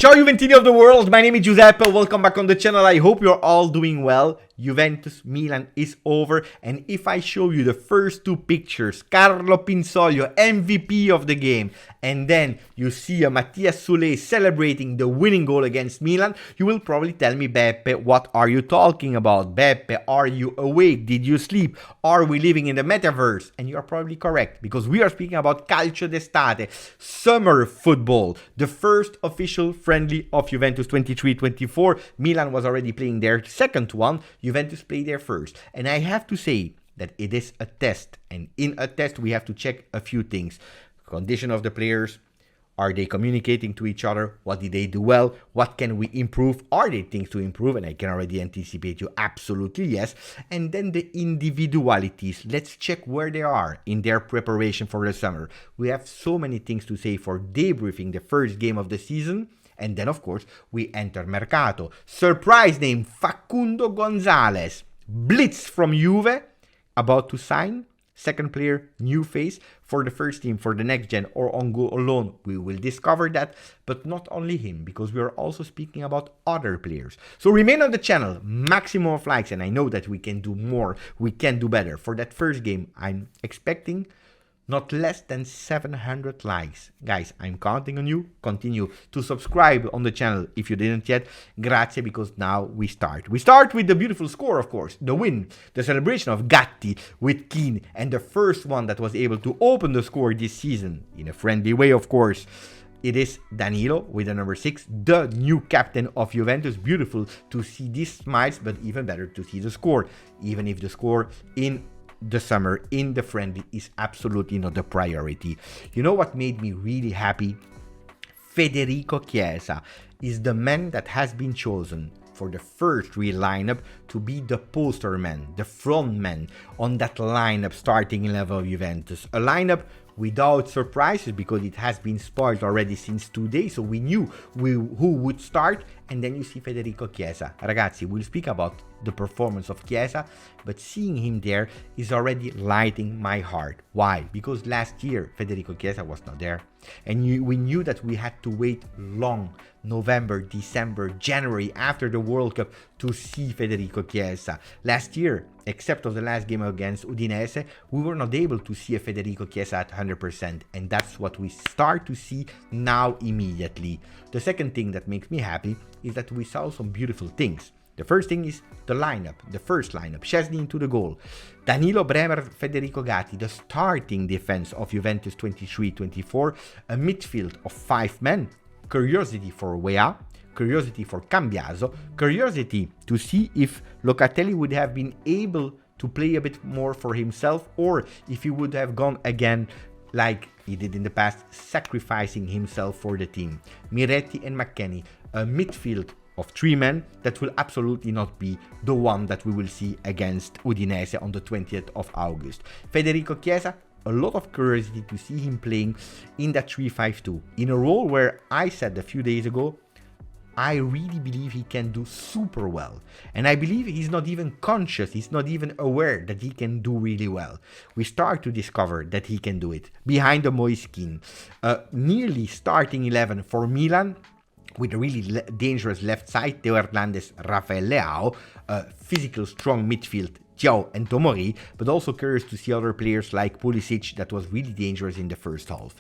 Ciao Juventini of the world, my name is Giuseppe, welcome back on the channel, I hope you're all doing well. Juventus Milan is over, and if I show you the first two pictures, Carlo Pinsoglio, MVP of the game, and then you see a Mattias Soulé celebrating the winning goal against Milan, you will probably tell me, Beppe, what are you talking about? Beppe, are you awake? Did you sleep? Are we living in the metaverse? And you are probably correct, because we are speaking about Calcio d'estate, summer football, the first official friendly of Juventus 23-24. Milan was already playing their second one. Juventus played their first. And I have to say that it is a test. And in a test, we have to check a few things. Condition of the players. Are they communicating to each other? What did they do well? What can we improve? Are there things to improve? And I can already anticipate you, absolutely yes. And then the individualities. Let's check where they are in their preparation for the summer. We have so many things to say for debriefing the first game of the season. And then, of course, we enter Mercato. Surprise name, Facundo Gonzalez. Blitz from Juve, about to sign. Second player, new face for the first team, for the next gen, or on go alone. We will discover that, but not only him, because we are also speaking about other players. So remain on the channel, maximum of likes, and I know that we can do more, we can do better. For that first game, I'm expecting not less than 700 likes. Guys, I'm counting on you. Continue to subscribe on the channel if you didn't yet. Grazie, because now we start. We start with the beautiful score, of course. The win, the celebration of Gatti with Keane, and the first one that was able to open the score this season in a friendly way, of course. It is Danilo with the number 6, the new captain of Juventus. Beautiful to see these smiles, but even better to see the score. Even if the score in the summer in the friendly is absolutely not the priority. You know what made me really happy? Federico Chiesa is the man that has been chosen for the first real lineup to be the poster man, the front man on that lineup starting level of Juventus. A lineup without surprises, because it has been spoiled already since 2 days, so we knew who would start. And then you see Federico Chiesa. Ragazzi, we'll speak about the performance of Chiesa, but seeing him there is already lighting my heart. Why? Because last year Federico Chiesa was not there, and we knew that we had to wait long, November, December, January after the World Cup to see Federico Chiesa. Last year, except of the last game against Udinese, we were not able to see a Federico Chiesa at 100%, and that's what we start to see now immediately. The second thing that makes me happy is that we saw some beautiful things. The first thing is the lineup, the first lineup. Szczesny into the goal. Danilo, Bremer, Federico Gatti, the starting defense of Juventus 23-24. A midfield of 5 men. Curiosity for Weah, curiosity for Cambiaso, curiosity to see if Locatelli would have been able to play a bit more for himself, or if he would have gone again like he did in the past, sacrificing himself for the team. Miretti and McKennie, a midfield of 3 men that will absolutely not be the one that we will see against Udinese on the 20th of August. Federico Chiesa, a lot of curiosity to see him playing in that 3-5-2, in a role where I said a few days ago, I really believe he can do super well. And I believe he's not even conscious, he's not even aware that he can do really well. We start to discover that he can do it. Behind the Moiskin, nearly starting 11 for Milan, with a really dangerous left side, Theo Hernandez, Rafael Leao, physical strong midfield, Thiaw and Tomori, but also curious to see other players like Pulisic that was really dangerous in the first half.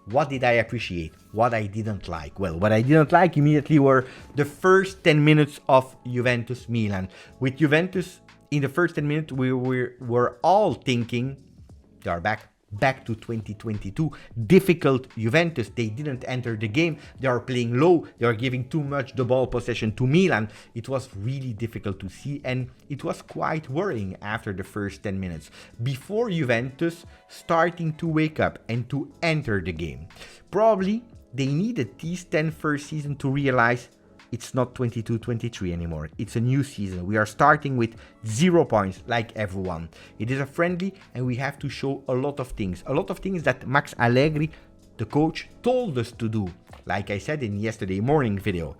What did I appreciate? What I didn't like? Well, what I didn't like immediately were the first 10 minutes of Juventus Milan. With Juventus, in the first 10 minutes, we were all thinking, they are back to 2022. Difficult Juventus. They didn't enter the game. They are playing low. They are giving too much the ball possession to Milan. It was really difficult to see, and it was quite worrying after the first 10 minutes. Before Juventus starting to wake up and to enter the game. Probably they needed these 10 first season to realize it's not 22-23 anymore. It's a new season. We are starting with 0 points like everyone. It is a friendly, and we have to show a lot of things. A lot of things that Max Allegri, the coach, told us to do. Like I said in yesterday morning video.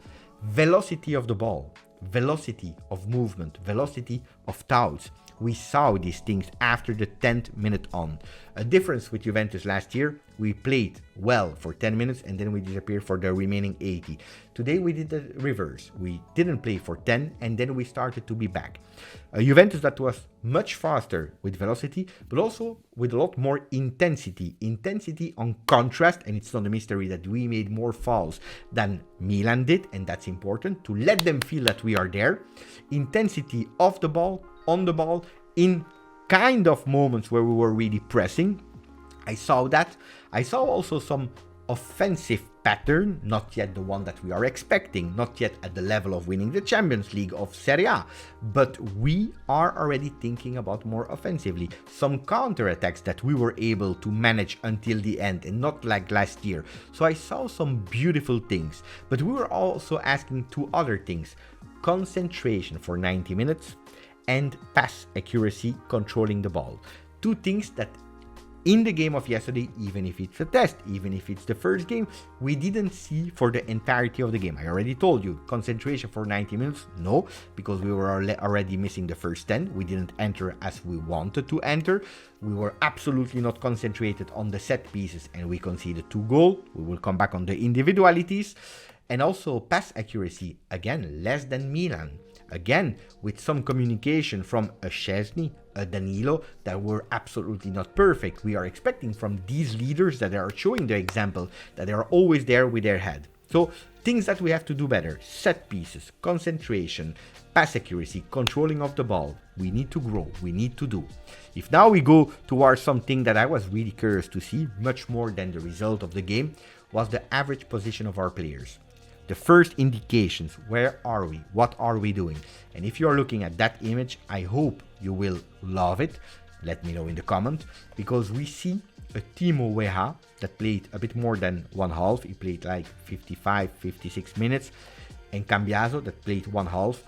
Velocity of the ball. Velocity of movement. Velocity of touch. we saw these things after the 10th minute on. A difference with Juventus last year, we played well for 10 minutes and then we disappeared for the remaining 80. Today we did the reverse. We didn't play for 10 and then we started to be back. A Juventus that was much faster with velocity, but also with a lot more intensity. Intensity on contrast, and it's not a mystery that we made more fouls than Milan did, and that's important to let them feel that we are there. Intensity off the ball, on the ball, in kind of moments where we were really pressing. I saw that. I saw also some offensive pattern, not yet the one that we are expecting, not yet at the level of winning the Champions League of Serie A, but we are already thinking about more offensively. Some counter-attacks that we were able to manage until the end and not like last year. So I saw some beautiful things, but we were also asking two other things: concentration for 90 minutes and pass accuracy, controlling the ball. Two things that in the game of yesterday, even if it's a test, even if it's the first game, we didn't see for the entirety of the game. I already told you, concentration for 90 minutes, no, because we were already missing the first 10. We didn't enter as we wanted to enter. We were absolutely not concentrated on the set pieces and we conceded 2 goals. We will come back on the individualities. And also pass accuracy, again, less than Milan. Again, with some communication from a Szczęsny, a Danilo, that were absolutely not perfect. We are expecting from these leaders that are showing the example, that they are always there with their head. So, things that we have to do better: set pieces, concentration, pass accuracy, controlling of the ball. We need to grow, we need to do. If now we go towards something that I was really curious to see, much more than the result of the game, was the average position of our players. The first indications, where are we, what are we doing? And if you are looking at that image, I hope you will love it. Let me know in the comment, because we see a Timo Weah that played a bit more than one half. He played like 55, 56 minutes, and Cambiaso that played one half.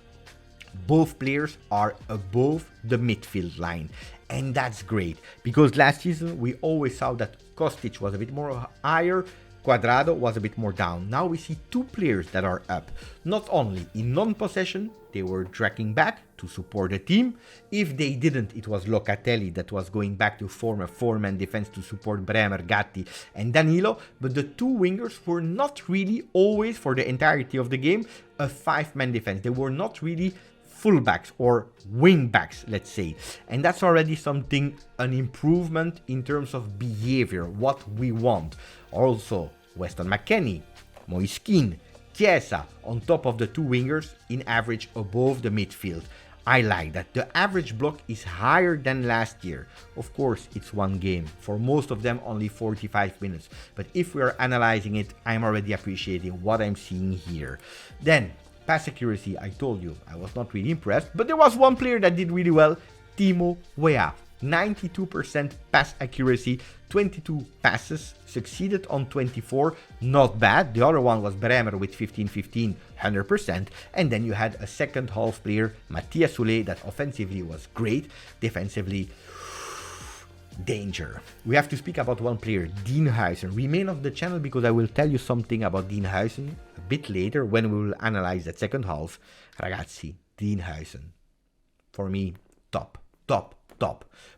Both players are above the midfield line, and that's great, because last season we always saw that Kostic was a bit more higher, Cuadrado was a bit more down. Now we see two players that are up. Not only in non-possession, they were tracking back to support the team. If they didn't, it was Locatelli that was going back to form a 4-man defense to support Bremer, Gatti and Danilo. But the two wingers were not really always, for the entirety of the game, a 5-man defense. They were not really fullbacks or wingbacks, let's say. And that's already something, an improvement in terms of behavior, what we want. Also, Weston McKennie, Moiskin, Chiesa on top of the two wingers, in average above the midfield. I like that. The average block is higher than last year. Of course, it's one game. For most of them, only 45 minutes. But if we are analyzing it, I'm already appreciating what I'm seeing here. Then, pass accuracy, I told you, I was not really impressed. But there was one player that did really well, Timo Weah. 92% pass accuracy, 22 passes, succeeded on 24, not bad. The other one was Bremer with 15-15, 100%. And then you had a second half player, Matthias Soulé, that offensively was great, defensively, danger. We have to speak about one player, Dean Huijsen. Remain on the channel because I will tell you something about Dean Huijsen a bit later when we will analyze that second half. Ragazzi, Dean Huijsen, for me, top.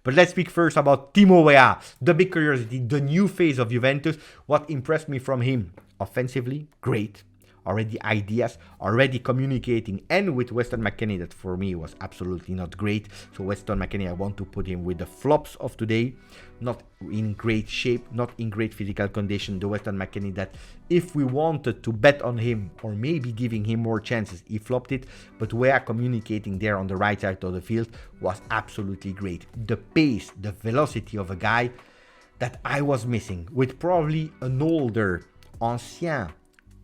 But let's speak first about Timo Weah, the big curiosity, the new face of Juventus. What impressed me from him? Offensively, great. Already ideas, already communicating, and with Weston McKennie, that for me was absolutely not great. So Weston McKennie, I want to put him with the flops of today. Not in great shape, not in great physical condition. The Weston McKennie that if we wanted to bet on him or maybe giving him more chances, he flopped it. But Weah communicating there on the right side of the field was absolutely great. The pace, the velocity of a guy that I was missing, with probably an older, ancien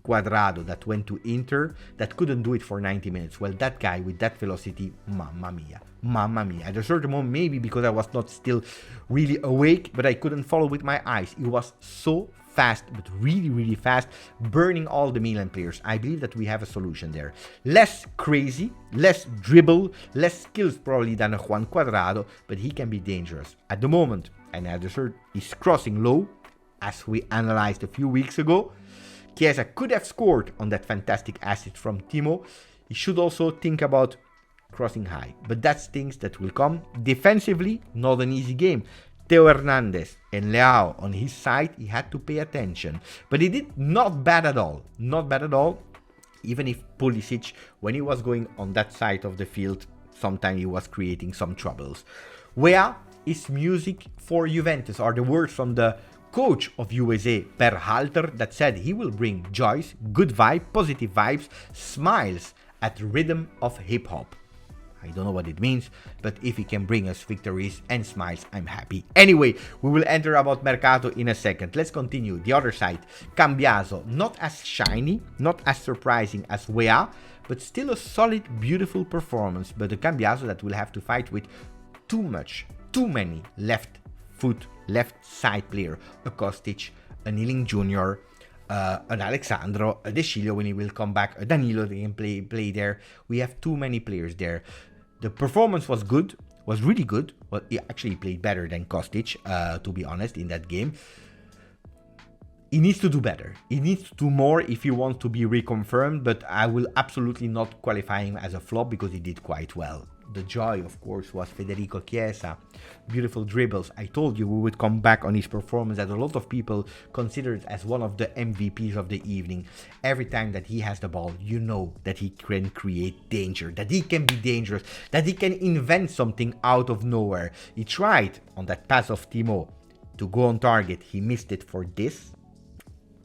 Cuadrado that went to Inter that couldn't do it for 90 minutes. Well, that guy with that velocity, mamma mia. At a certain moment, maybe because I was not still really awake, but I couldn't follow with my eyes. It was so fast, but really fast, burning all the Milan players. I believe that we have a solution there. Less crazy, less dribble, less skills probably than a Juan Cuadrado, but he can be dangerous. At the moment, and at the third, he's crossing low, as we analyzed a few weeks ago. Chiesa could have scored on that fantastic assist from Timo. He should also think about crossing high. But that's things that will come. Defensively, not an easy game. Theo Hernandez and Leao on his side, he had to pay attention. But he did not bad at all. Not bad at all. Even if Pulisic, when he was going on that side of the field, sometimes he was creating some troubles. Where is music for Juventus? Are the words from the coach of USA, Per Halter, that said he will bring joys, good vibe, positive vibes, smiles at the rhythm of hip-hop. I don't know what it means, but if he can bring us victories and smiles, I'm happy. Anyway, we will enter about Mercato in a second. Let's continue. The other side, Cambiaso, not as shiny, not as surprising as Wea, but still a solid, beautiful performance. But the Cambiaso that will have to fight with too many left side player, a Kostic, a Kneeling Jr., an Alexandro, a De Sciglio when he will come back, a Danilo that can play there. We have too many players there. The performance was good, was really good. Well, he actually played better than Kostic, to be honest, in that game. He needs to do better. He needs to do more if he wants to be reconfirmed, but I will absolutely not qualify him as a flop because he did quite well. The joy, of course, was Federico Chiesa. Beautiful dribbles. I told you we would come back on his performance that a lot of people consider it as one of the MVPs of the evening. Every time that he has the ball, you know that he can create danger, that he can be dangerous, that he can invent something out of nowhere. He tried on that pass of Timo to go on target. He missed it for this.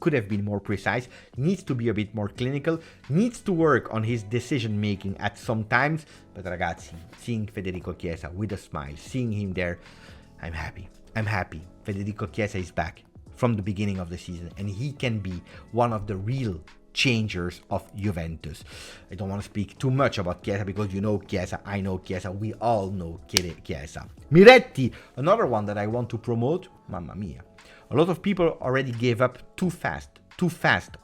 Could have been more precise, needs to be a bit more clinical, needs to work on his decision making at some times. But ragazzi, seeing Federico Chiesa with a smile, seeing him there, I'm happy. I'm happy. Federico Chiesa is back from the beginning of the season and he can be one of the real changers of Juventus. I don't want to speak too much about Chiesa because you know Chiesa, I know Chiesa, we all know Chiesa. Miretti, another one that I want to promote, mamma mia. A lot of people already gave up too fast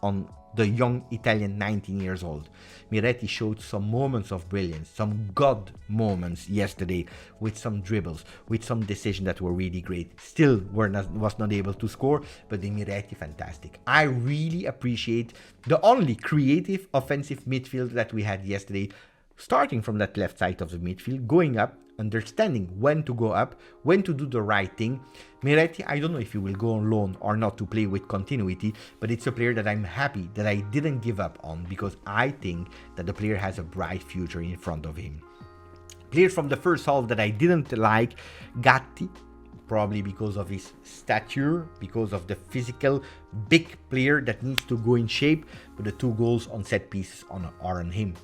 on the young Italian 19 years old. Miretti showed some moments of brilliance, some God moments yesterday with some dribbles, with some decisions that were really great. Still was not able to score, but the Miretti, fantastic. I really appreciate the only creative offensive midfield that we had yesterday, starting from that left side of the midfield, going up, understanding when to go up, when to do the right thing. Miretti, I don't know if he will go on loan or not to play with continuity, but it's a player that I'm happy that I didn't give up on because I think that the player has a bright future in front of him. Players from the first half that I didn't like, Gatti, probably because of his stature, because of the physical big player that needs to go in shape, but the 2 goals on set pieces are on him.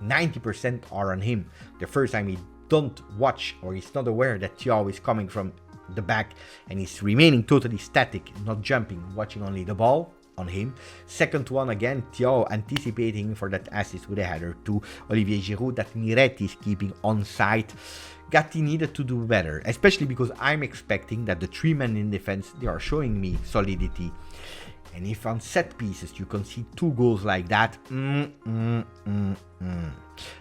90% are on him. The first time he don't watch or he's not aware that Ciao is coming from the back and he's remaining totally static, not jumping, watching only the ball, on him. Second one again, Ciao anticipating for that assist with a header to Olivier Giroud that Miretti is keeping on side. Gatti needed to do better, especially because I'm expecting that the 3 men in defense, they are showing me solidity. And if on set pieces you concede 2 goals like that,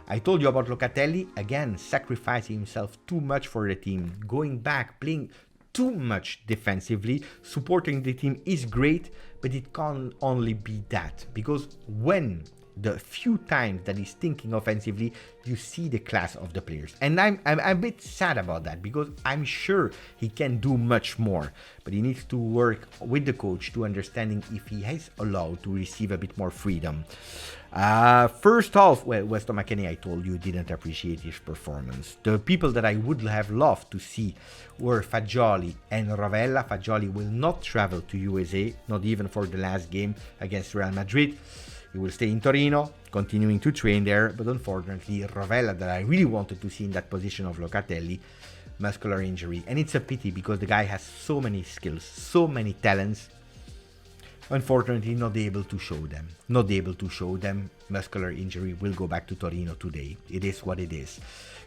I told you about Locatelli, again, sacrificing himself too much for the team, going back, playing too much defensively. Supporting the team is great, but it can't only be that, because when the few times that he's thinking offensively, you see the class of the players. And I'm a bit sad about that, because I'm sure he can do much more, but he needs to work with the coach to understanding if he is allowed to receive a bit more freedom. First half, well, Weston McKennie, I told you, didn't appreciate his performance. The people that I would have loved to see were Fagioli and Rovella. Fagioli will not travel to USA, not even for the last game against Real Madrid. He will stay in Torino, continuing to train there, but unfortunately, Rovella, that I really wanted to see in that position of Locatelli, muscular injury. And it's a pity, because the guy has so many skills, so many talents. Unfortunately, not able to show them. Not able to show them. Muscular injury will go back to Torino today. It is what it is.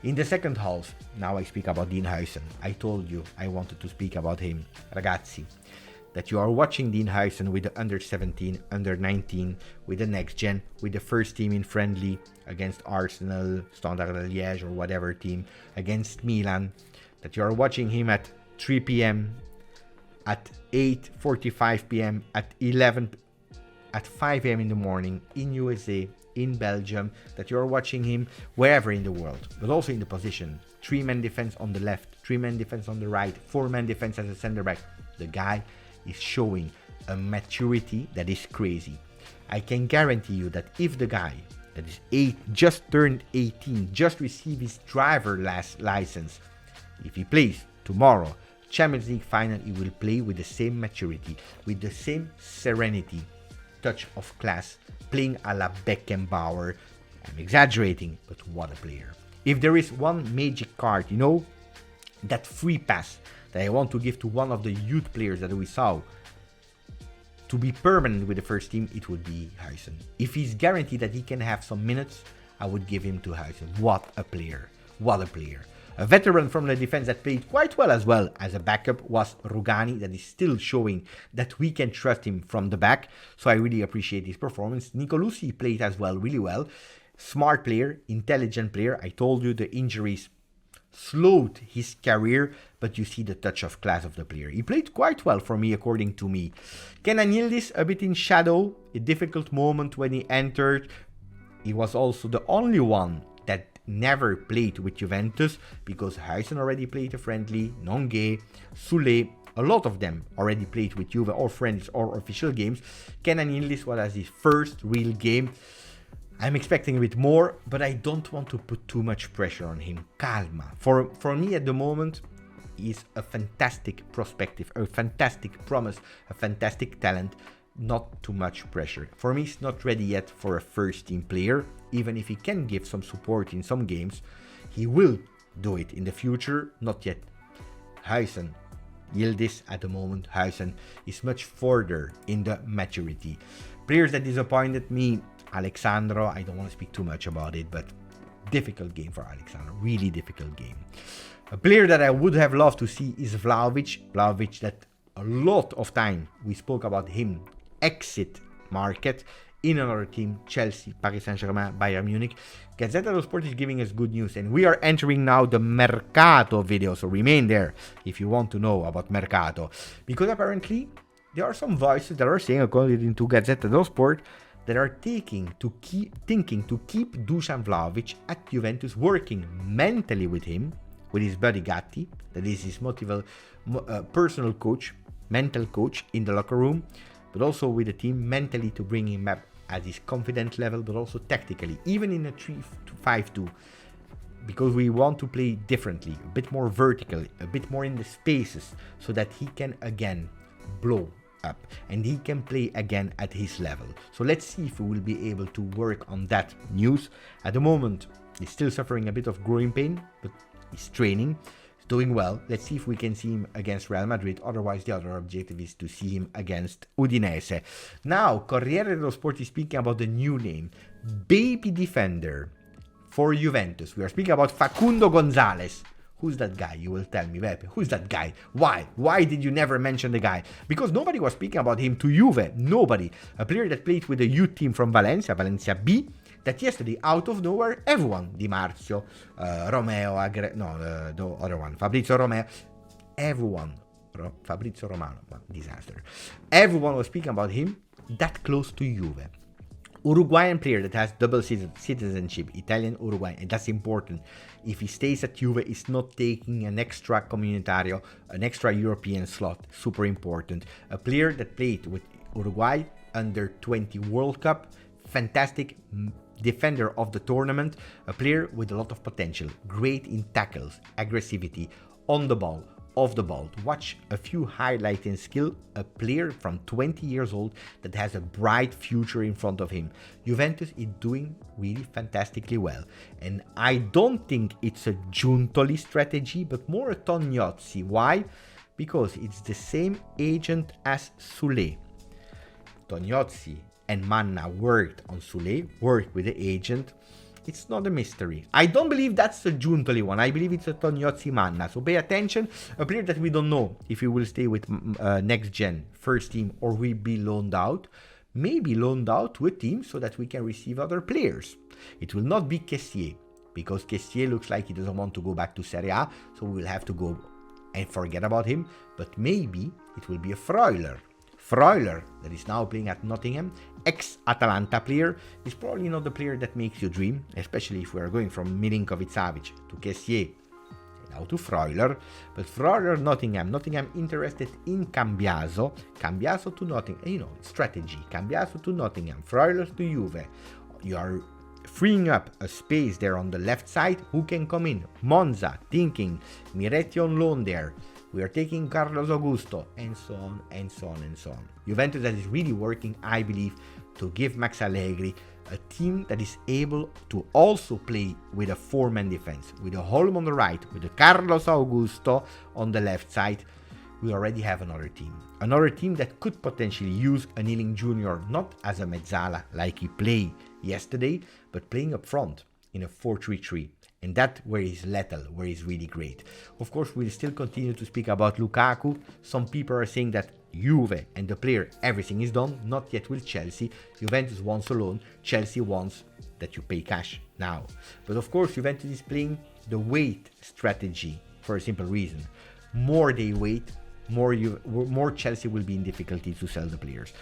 In the second half, now I speak about Dean Huijsen. I told you I wanted to speak about him. Ragazzi, that you are watching Dean Huijsen with the under 17, under 19, with the next gen, with the first team in friendly against Arsenal, Standard Liège or whatever team, against Milan, that you are watching him at 3 p.m., at 8:45 p.m., at at 5 a.m. in the morning in USA, in Belgium, that you're watching him wherever in the world, but also in the position. 3-man defense on the left, 3-man defense on the right, 4-man defense as a center back. The guy is showing a maturity that is crazy. I can guarantee you that if the guy that is just turned 18, just received his driver license, if he plays tomorrow Champions League final, he will play with the same maturity, with the same serenity, touch of class, playing a la Beckenbauer. I'm exaggerating, but what a player. If there is one magic card, you know, that free pass that I want to give to one of the youth players that we saw to be permanent with the first team, it would be Huijsen. If he's guaranteed that he can have some minutes, I would give him to Huijsen. What a player. What a player. A veteran from the defense that played quite well as well as a backup was Rugani, that is still showing that we can trust him from the back. So I really appreciate his performance. Nicolosi played as well, really well. Smart player, intelligent player. I told you the injuries slowed his career, but you see the touch of class of the player. He played quite well for me, according to me. Kenan Yildiz a bit in shadow, a difficult moment when he entered. He was also the only one that never played with Juventus, because Huijsen already played a friendly, Nongue, Soule, a lot of them already played with Juve or friends or official games. Kenan Yildiz was his first real game. I'm expecting a bit more, but I don't want to put too much pressure on him. Calma. For me at the moment, he's a fantastic perspective, a fantastic promise, a fantastic talent. Not too much pressure. For me, he's not ready yet for a first team player. Even if he can give some support in some games, he will do it in the future. Not yet. Huijsen, Yildiz at the moment, Huijsen is much further in the maturity. Players that disappointed me, Alexandro, I don't want to speak too much about it, but difficult game for Alexandro, really difficult game. A player that I would have loved to see is Vlahovic. Vlahovic, that a lot of time we spoke about him exit market in another team, Chelsea, Paris Saint-Germain, Bayern Munich. Gazzetta dello Sport is giving us good news, and we are entering now the Mercato video, so remain there if you want to know about Mercato, because apparently there are some voices that are saying, according to Gazzetta dello Sport, that are thinking to keep Dusan Vlahovic at Juventus, working mentally with him, with his buddy Gatti, that is his personal coach, mental coach in the locker room, but also with the team mentally to bring him up at his confident level, but also tactically, even in a 3-5-2, because we want to play differently, a bit more vertical, a bit more in the spaces, so that he can again blow up and he can play again at his level. So let's see if we will be able to work on that news. At the moment, he's still suffering a bit of growing pain, but he's training. Doing well. Let's see if we can see him against Real Madrid. Otherwise, the other objective is to see him against Udinese. Now, Corriere dello Sport is speaking about the new name, baby defender for Juventus. We are speaking about Facundo Gonzalez. Who's that guy? You will tell me, Beppe. Who's that guy? Why? Why did you never mention the guy? Because nobody was speaking about him to Juve. Nobody. A player that played with the youth team from Valencia B, that yesterday, out of nowhere, everyone, Di Marzio, Romeo, the other one, Fabrizio Romeo, everyone, Fabrizio Romano, disaster. Everyone was speaking about him that close to Juve. Uruguayan player that has double citizenship, Italian, Uruguayan, and that's important. If he stays at Juve, he's not taking an extra comunitario, an extra European slot, super important. A player that played with Uruguay under 20 World Cup, fantastic defender of the tournament, a player with a lot of potential, great in tackles, aggressivity, on the ball, off the ball. Watch a few highlights in skill, a player from 20 years old that has a bright future in front of him. Juventus is doing really fantastically well, and I don't think it's a Giuntoli strategy, but more a Tognozzi. Why? Because it's the same agent as Soule. Tognozzi and Manna worked on Soule, worked with the agent. It's not a mystery. I don't believe that's a Giuntoli one. I believe it's a Tognozzi Manna. So pay attention. A player that we don't know if he will stay with next gen, first team, or will be loaned out. Maybe loaned out to a team so that we can receive other players. It will not be Kessié, because Kessié looks like he doesn't want to go back to Serie A. So we will have to go and forget about him. But maybe it will be a Freuler. Freuler, that is now playing at Nottingham, ex-Atalanta player, is probably not the player that makes you dream, especially if we are going from Milinkovic-Savic to Kessié, now to Freuler. But Freuler, Nottingham interested in Cambiaso to Nottingham, strategy, Cambiaso to Nottingham, Freuler to Juve. You are freeing up a space there on the left side. Who can come in? Monza, thinking, Miretti on loan there. We are taking Carlos Augusto, and so on, and so on, and so on. Juventus that is really working, I believe, to give Max Allegri a team that is able to also play with a four-man defense, with a Holm on the right, with a Carlos Augusto on the left side. We already have another team that could potentially use a Ealing Jr. not as a mezzala like he played yesterday, but playing up front in a 4-3-3. And that where he's lethal, where he's really great. Of course, we'll still continue to speak about Lukaku. Some people are saying that Juve and the player, everything is done. Not yet with Chelsea. Juventus wants a loan. Chelsea wants that you pay cash now. But of course, Juventus is playing the wait strategy for a simple reason. More they wait, more Chelsea will be in difficulty to sell the players.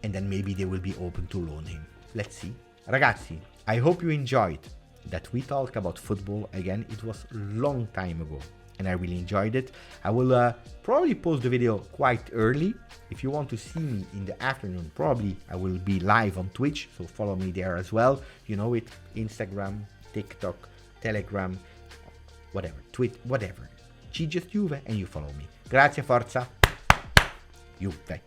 And then maybe they will be open to loan him. Let's see. Ragazzi, I hope you enjoyed that we talked about football again. It was a long time ago and I really enjoyed it. I will probably post the video quite early. If you want to see me in the afternoon, probably I will be live on Twitch, so follow me there as well. You know it, Instagram, TikTok, Telegram, whatever, tweet, whatever. GJustjuve and you follow me. Grazie, forza, Juve.